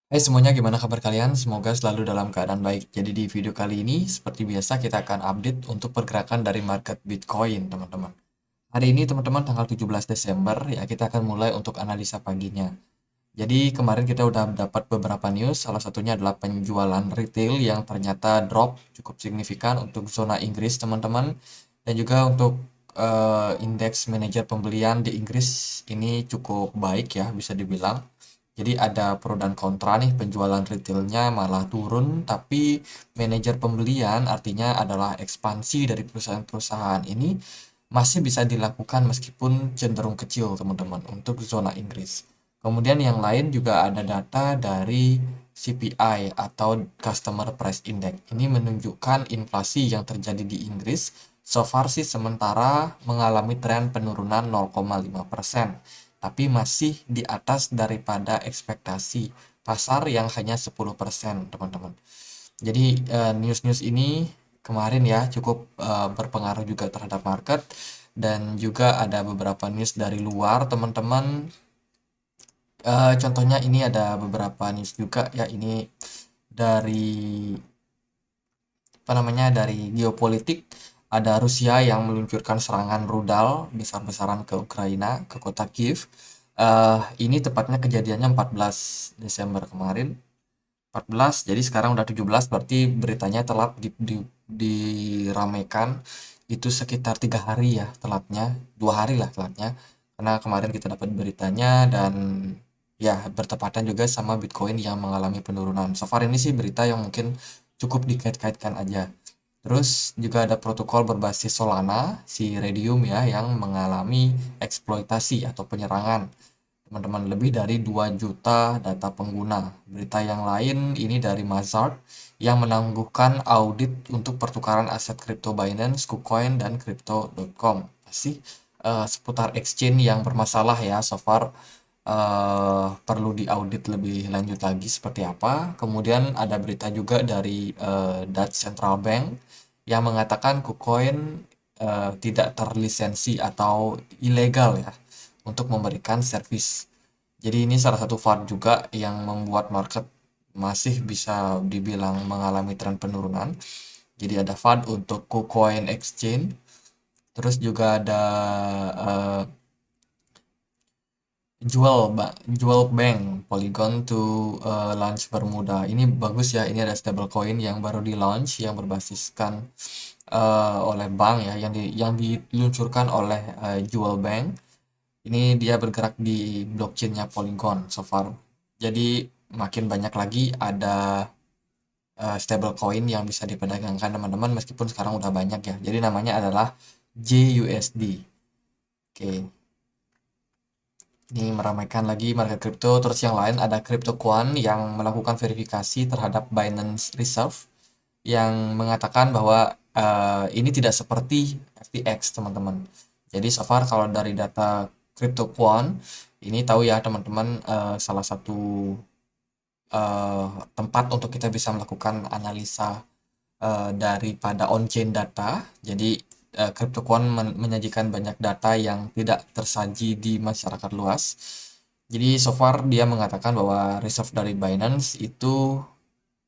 Hai semuanya, gimana kabar kalian? Semoga selalu dalam keadaan baik. Jadi di video kali ini, seperti biasa kita akan update untuk pergerakan dari market Bitcoin, teman-teman. Hari ini, teman-teman, tanggal 17 Desember, ya kita akan mulai untuk analisa paginya. Jadi kemarin kita udah dapat beberapa news, salah satunya adalah penjualan retail yang ternyata drop cukup signifikan untuk zona Inggris, teman-teman. Dan juga untuk indeks manajer pembelian di Inggris ini cukup baik ya, bisa dibilang. Jadi ada pro dan kontra nih, penjualan retailnya malah turun, tapi manajer pembelian artinya adalah ekspansi dari perusahaan-perusahaan ini masih bisa dilakukan meskipun cenderung kecil, teman-teman, untuk zona Inggris. Kemudian yang lain juga ada data dari CPI atau Customer Price Index. Ini menunjukkan inflasi yang terjadi di Inggris so far sih sementara mengalami tren penurunan 0,5%, tapi masih di atas daripada ekspektasi pasar yang hanya 10%, teman-teman. Jadi news-news ini kemarin ya cukup berpengaruh juga terhadap market, dan juga ada beberapa news dari luar, teman-teman. Contohnya ini ada beberapa news juga ya, ini dari apa namanya, dari geopolitik. Ada Rusia yang meluncurkan serangan rudal besar-besaran ke Ukraina, ke kota Kiev. Ini tepatnya kejadiannya 14 Desember kemarin. 14, jadi sekarang udah 17, berarti beritanya telat diramaikan itu sekitar 3 hari ya telatnya, 2 hari lah telatnya, karena kemarin kita dapat beritanya. Dan ya bertepatan juga sama Bitcoin yang mengalami penurunan. So far ini sih berita yang mungkin cukup dikait-kaitkan aja. Terus juga ada protokol berbasis Solana, si Redium ya, yang mengalami eksploitasi atau penyerangan, teman-teman. Lebih dari 2 juta data pengguna. Berita yang lain ini dari Mazars yang menangguhkan audit untuk pertukaran aset kripto Binance, KuCoin, dan Crypto.com. Pasti seputar exchange yang bermasalah ya, so far perlu diaudit lebih lanjut lagi seperti apa. Kemudian ada berita juga dari Dutch Central Bank yang mengatakan KuCoin tidak terlisensi atau ilegal ya untuk memberikan servis. Jadi ini salah satu fund juga yang membuat market masih bisa dibilang mengalami tren penurunan. Jadi ada fund untuk KuCoin Exchange, terus juga ada eh, Jual Bank Polygon to launch Bermuda. Ini bagus ya. Ini ada stablecoin yang baru di launch yang berbasiskan oleh bank ya, yang diluncurkan oleh Jual Bank. Ini dia bergerak di blockchainnya Polygon so far. Jadi makin banyak lagi ada stablecoin yang bisa diperdagangkan, teman-teman, meskipun sekarang udah banyak ya. Jadi namanya adalah JUSD. Oke. Ini meramaikan lagi market crypto. Terus yang lain ada CryptoQuant yang melakukan verifikasi terhadap Binance Reserve, yang mengatakan bahwa ini tidak seperti FTX, teman-teman. Jadi so far kalau dari data CryptoQuant ini, tahu ya teman-teman, salah satu eh, tempat untuk kita bisa melakukan analisa daripada on-chain data. Jadi CryptoQuant menyajikan banyak data yang tidak tersaji di masyarakat luas. Jadi so far dia mengatakan bahwa reserve dari Binance itu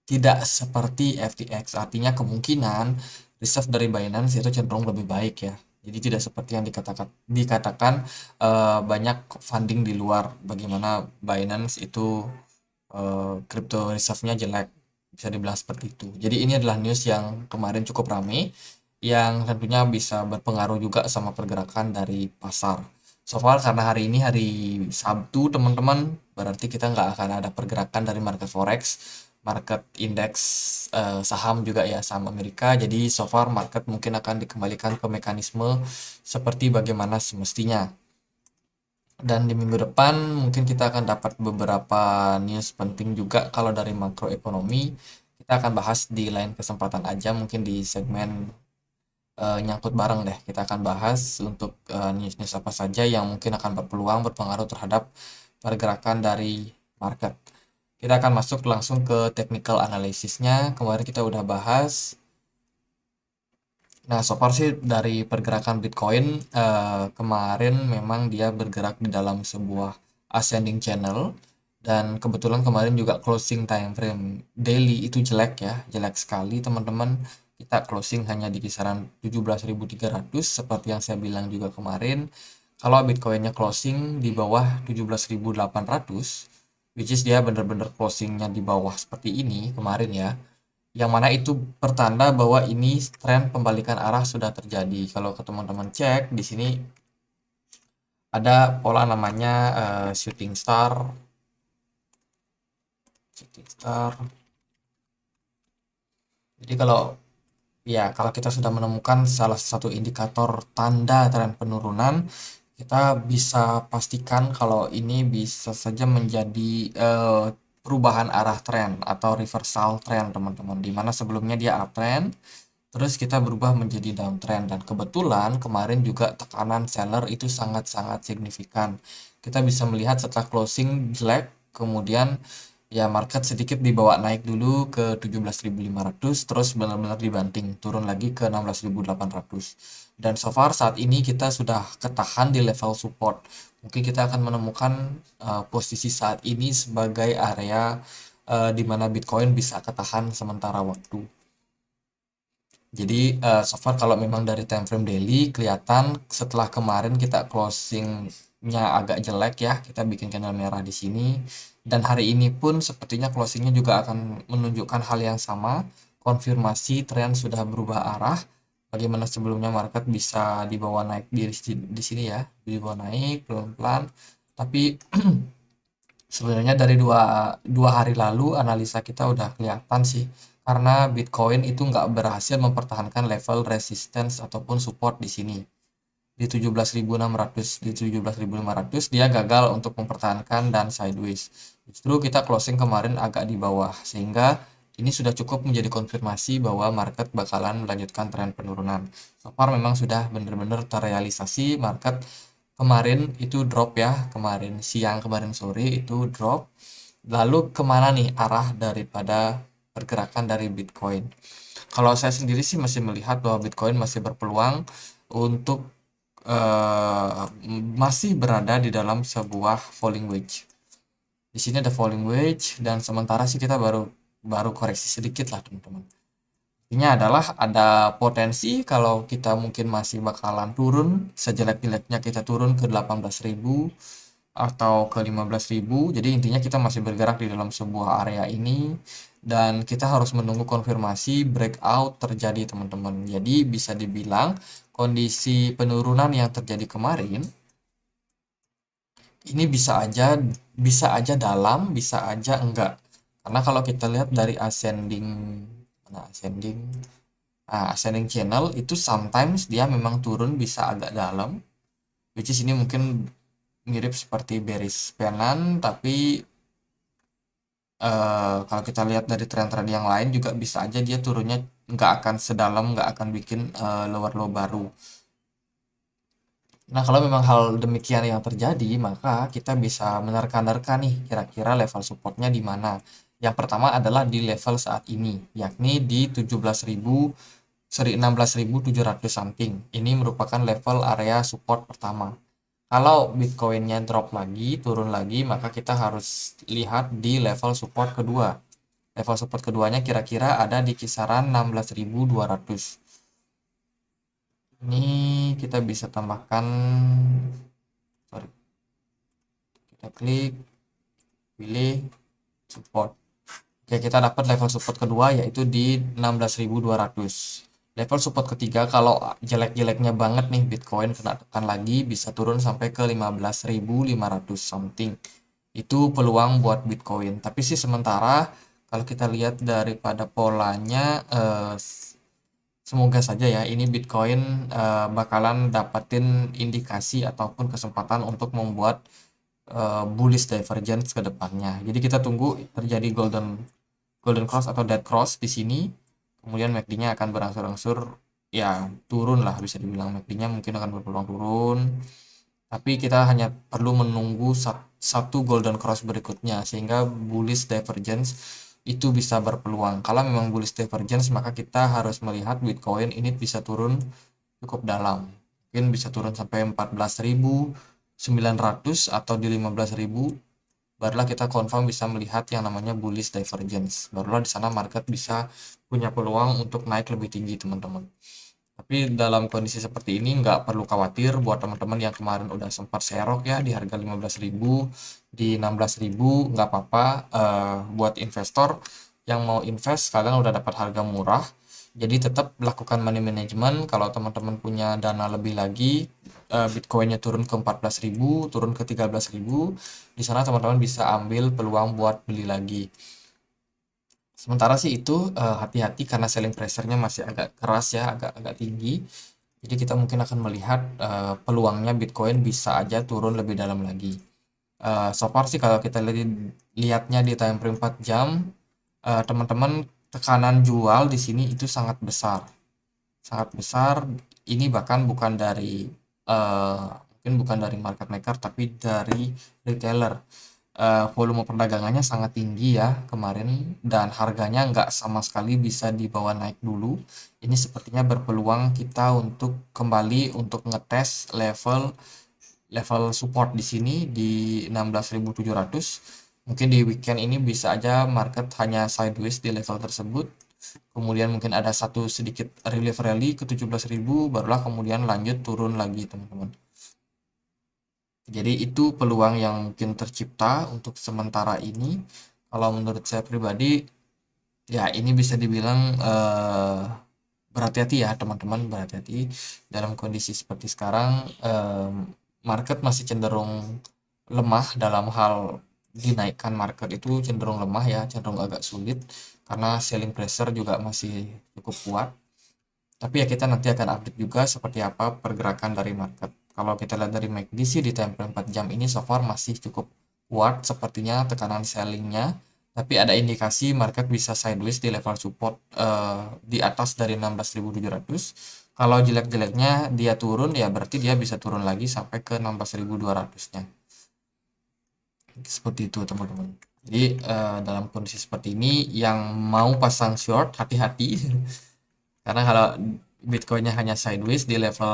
tidak seperti FTX. Artinya kemungkinan reserve dari Binance itu cenderung lebih baik ya. Jadi tidak seperti yang dikatakan banyak funding di luar, bagaimana Binance itu crypto reserve-nya jelek, bisa dibilang seperti itu. Jadi ini adalah news yang kemarin cukup rame, yang tentunya bisa berpengaruh juga sama pergerakan dari pasar. So far karena hari ini hari Sabtu, teman-teman, berarti kita nggak akan ada pergerakan dari market forex, market indeks saham juga ya, saham Amerika. Jadi so far market mungkin akan dikembalikan ke mekanisme seperti bagaimana semestinya. Dan di minggu depan mungkin kita akan dapat beberapa news penting juga kalau dari makroekonomi. Kita akan bahas di lain kesempatan aja, mungkin di segmen nyangkut bareng deh. Kita akan bahas untuk news-news apa saja yang mungkin akan berpeluang berpengaruh terhadap pergerakan dari market. Kita akan masuk langsung ke technical analysisnya. Kemarin kita udah bahas. Nah, so far sih dari pergerakan Bitcoin kemarin memang dia bergerak di dalam sebuah ascending channel Dan kebetulan kemarin juga closing time frame daily itu jelek ya, jelek sekali teman-teman. Kita closing hanya di kisaran 17.300 seperti yang saya bilang juga kemarin. Kalau Bitcoinnya closing di bawah 17.800, which is dia bener-bener closingnya di bawah seperti ini kemarin ya, yang mana itu pertanda bahwa ini tren pembalikan arah sudah terjadi. Kalau ke teman-teman cek di sini ada pola namanya shooting star. Jadi kalau kita sudah menemukan salah satu indikator tanda tren penurunan, kita bisa pastikan kalau ini bisa saja menjadi perubahan arah tren atau reversal tren teman-teman. Dimana sebelumnya dia uptrend, terus kita berubah menjadi downtrend. Dan kebetulan kemarin juga tekanan seller itu sangat-sangat signifikan. Kita bisa melihat setelah closing jelek, kemudian ya market sedikit dibawa naik dulu ke 17.500, terus benar-benar dibanting turun lagi ke 16.800. Dan so far saat ini kita sudah ketahan di level support. Mungkin kita akan menemukan posisi saat ini sebagai area di mana Bitcoin bisa ketahan sementara waktu. Jadi so far kalau memang dari time frame daily kelihatan setelah kemarin kita closingnya agak jelek ya, kita bikin candle merah di sini, dan hari ini pun sepertinya closingnya juga akan menunjukkan hal yang sama, konfirmasi tren sudah berubah arah. Bagaimana sebelumnya market bisa dibawa naik di sini ya, dibawa naik pelan-pelan, tapi sebenarnya dari dua hari lalu analisa kita udah kelihatan sih, karena Bitcoin itu nggak berhasil mempertahankan level resistance ataupun support di sini. Di 17.600, di 17.500 dia gagal untuk mempertahankan dan sideways. Justru kita closing kemarin agak di bawah, sehingga ini sudah cukup menjadi konfirmasi bahwa market bakalan melanjutkan tren penurunan. So far memang sudah benar-benar terrealisasi, market kemarin itu drop ya, kemarin siang, kemarin sore itu drop. Lalu kemana nih arah daripada pergerakan dari Bitcoin? Kalau saya sendiri sih masih melihat bahwa Bitcoin masih berpeluang untuk masih berada di dalam sebuah falling wedge. Di sini ada falling wedge dan sementara sih kita baru baru koreksi sedikit lah teman-teman. Intinya adalah ada potensi kalau kita mungkin masih bakalan turun, sejelek-jeleknya kita turun ke 18.000 atau ke 15.000. Jadi intinya kita masih bergerak di dalam sebuah area ini dan kita harus menunggu konfirmasi breakout terjadi teman-teman. Jadi bisa dibilang kondisi penurunan yang terjadi kemarin ini bisa aja dalam, bisa aja enggak. Karena kalau kita lihat dari ascending channel itu sometimes dia memang turun bisa agak dalam, which is ini mungkin mirip seperti bearish penan, tapi kalau kita lihat dari tren-tren yang lain juga bisa aja dia turunnya nggak akan sedalam, nggak akan bikin lower low baru. Nah, kalau memang hal demikian yang terjadi, maka kita bisa menerka-nerka nih kira-kira level supportnya di mana. Yang pertama adalah di level saat ini, yakni di 16.700 something. Ini merupakan level area support pertama. Kalau Bitcoinnya drop lagi, turun lagi, maka kita harus lihat di level support kedua. Level support keduanya kira-kira ada di kisaran 16.200. Ini kita bisa tambahkan, sorry, kita klik, pilih support. Oke, kita dapat level support kedua yaitu di 16.200. Level support ketiga kalau jelek-jeleknya banget nih Bitcoin kena tekan lagi bisa turun sampai ke 15.500 something. Itu peluang buat Bitcoin. Tapi sih sementara kalau kita lihat daripada polanya semoga saja ya ini Bitcoin bakalan dapatin indikasi ataupun kesempatan untuk membuat bullish divergence ke depannya. Jadi kita tunggu terjadi golden cross atau dead cross di sini. Kemudian MACD-nya akan berangsur-angsur ya turun lah, bisa dibilang MACD-nya mungkin akan berpeluang turun. Tapi kita hanya perlu menunggu satu golden cross berikutnya sehingga bullish divergence itu bisa berpeluang. Kalau memang bullish divergence maka kita harus melihat Bitcoin ini bisa turun cukup dalam. Mungkin bisa turun sampai 14.900 atau di 15.000 barulah kita confirm bisa melihat yang namanya bullish divergence. Barulah di sana market bisa punya peluang untuk naik lebih tinggi, teman-teman. Tapi dalam kondisi seperti ini nggak perlu khawatir buat teman-teman yang kemarin udah sempat serok ya di harga 15.000, di 16.000, nggak apa-apa. Buat investor yang mau invest, kalian udah dapat harga murah. Jadi tetap lakukan money management. Kalau teman-teman punya dana lebih lagi, Bitcoinnya turun ke 14.000, turun ke 13.000, di sana teman-teman bisa ambil peluang buat beli lagi. Sementara sih itu hati-hati karena selling pressure-nya masih agak keras ya, agak tinggi. Jadi kita mungkin akan melihat peluangnya Bitcoin bisa aja turun lebih dalam lagi. So far sih kalau kita lihatnya di time frame 4 jam, teman-teman tekanan jual di sini itu sangat besar. Sangat besar. Ini bahkan bukan dari mungkin bukan dari market maker tapi dari retailer. Volume perdagangannya sangat tinggi ya kemarin dan harganya nggak sama sekali bisa dibawa naik dulu. Ini sepertinya berpeluang kita untuk kembali untuk ngetes level support di sini di 16.700. Mungkin di weekend ini bisa aja market hanya sideways di level tersebut. Kemudian mungkin ada satu sedikit relief rally ke 17.000, barulah kemudian lanjut turun lagi, teman-teman. Jadi itu peluang yang mungkin tercipta untuk sementara ini. Kalau menurut saya pribadi, ya ini bisa dibilang berhati-hati ya teman-teman, berhati-hati dalam kondisi seperti sekarang. Market masih cenderung lemah dalam hal dinaikkan market itu cenderung lemah ya, cenderung agak sulit karena selling pressure juga masih cukup kuat. Tapi ya kita nanti akan update juga seperti apa pergerakan dari market. Kalau kita lihat dari MACD sih di time frame 4 jam ini so far masih cukup kuat sepertinya tekanan sellingnya. Tapi ada indikasi market bisa sideways di level support di atas dari 16.700. Kalau jelek-jeleknya dia turun ya berarti dia bisa turun lagi sampai ke 16.200-nya. Seperti itu teman-teman. Jadi dalam kondisi seperti ini yang mau pasang short hati-hati. Karena kalau Bitcoinnya hanya sideways di level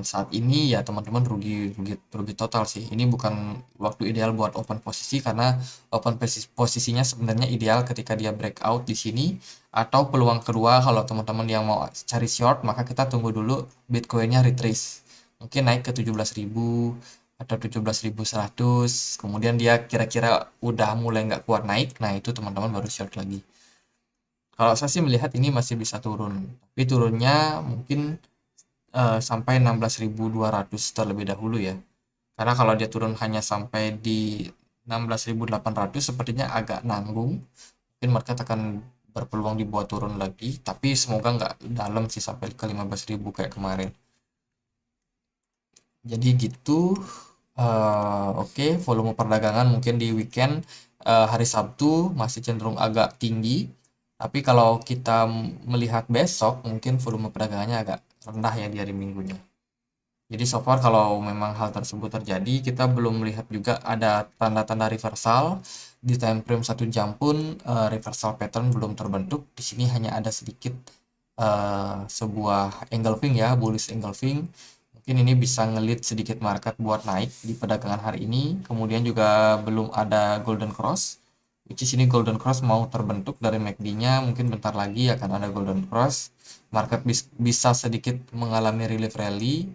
saat ini ya teman-teman rugi total sih. Ini bukan waktu ideal buat open posisi karena posisinya sebenarnya ideal ketika dia breakout di sini atau peluang kedua kalau teman-teman yang mau cari short maka kita tunggu dulu Bitcoinnya retrace. Mungkin naik ke 17.000 atau 17.100, kemudian dia kira-kira udah mulai nggak kuat naik, nah itu teman-teman baru short lagi. Kalau saya sih melihat ini masih bisa turun, tapi turunnya mungkin sampai 16.200 terlebih dahulu ya. Karena kalau dia turun hanya sampai di 16.800 sepertinya agak nanggung. Mungkin market akan berpeluang dibuat turun lagi, tapi semoga nggak dalam sih sampai ke 15.000 kayak kemarin. Jadi gitu. Oke, volume perdagangan mungkin di weekend hari Sabtu masih cenderung agak tinggi. Tapi kalau kita melihat besok, mungkin volume perdagangannya agak rendah ya di hari Minggunya. Jadi so far kalau memang hal tersebut terjadi, kita belum melihat juga ada tanda-tanda reversal. Di time frame 1 jam pun reversal pattern belum terbentuk. Di sini hanya ada sedikit sebuah engulfing ya, bullish engulfing. Mungkin ini bisa ngelit sedikit market buat naik di perdagangan hari ini. Kemudian juga belum ada golden cross. Which is ini golden cross mau terbentuk dari MACD-nya. Mungkin bentar lagi akan ada golden cross. Market bisa sedikit mengalami relief rally.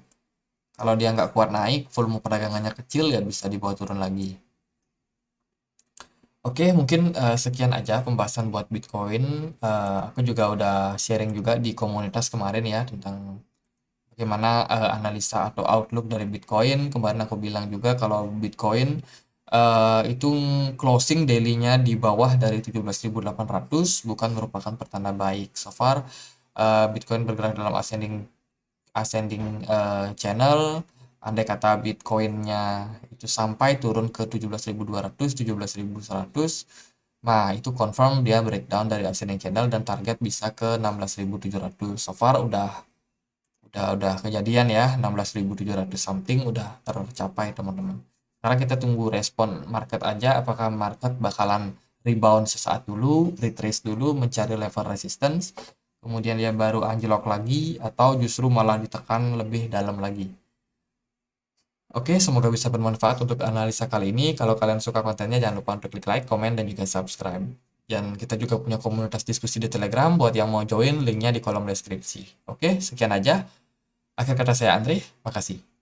Kalau dia nggak kuat naik, volume perdagangannya kecil ya bisa dibawa turun lagi. Oke, mungkin sekian aja pembahasan buat Bitcoin. Aku juga udah sharing juga di komunitas kemarin ya tentang bagaimana analisa atau outlook dari Bitcoin. Kemarin aku bilang juga kalau Bitcoin itu closing daily-nya di bawah dari 17.800 bukan merupakan pertanda baik. So far Bitcoin bergerak dalam ascending channel. Andai kata Bitcoinnya itu sampai turun ke 17.200, 17.100, nah itu confirm dia breakdown dari ascending channel dan target bisa ke 16.700. So far udah kejadian ya, 16.700 something udah tercapai teman-teman. Sekarang kita tunggu respon market aja, apakah market bakalan rebound sesaat dulu, retrace dulu, mencari level resistance, kemudian dia baru anjlok lagi, atau justru malah ditekan lebih dalam lagi. Oke, semoga bisa bermanfaat untuk analisa kali ini. Kalau kalian suka kontennya, jangan lupa untuk klik like, komen, dan juga subscribe. Dan kita juga punya komunitas diskusi di Telegram buat yang mau join, linknya di kolom deskripsi. Oke, sekian aja. Akhir kata saya Andre, makasih.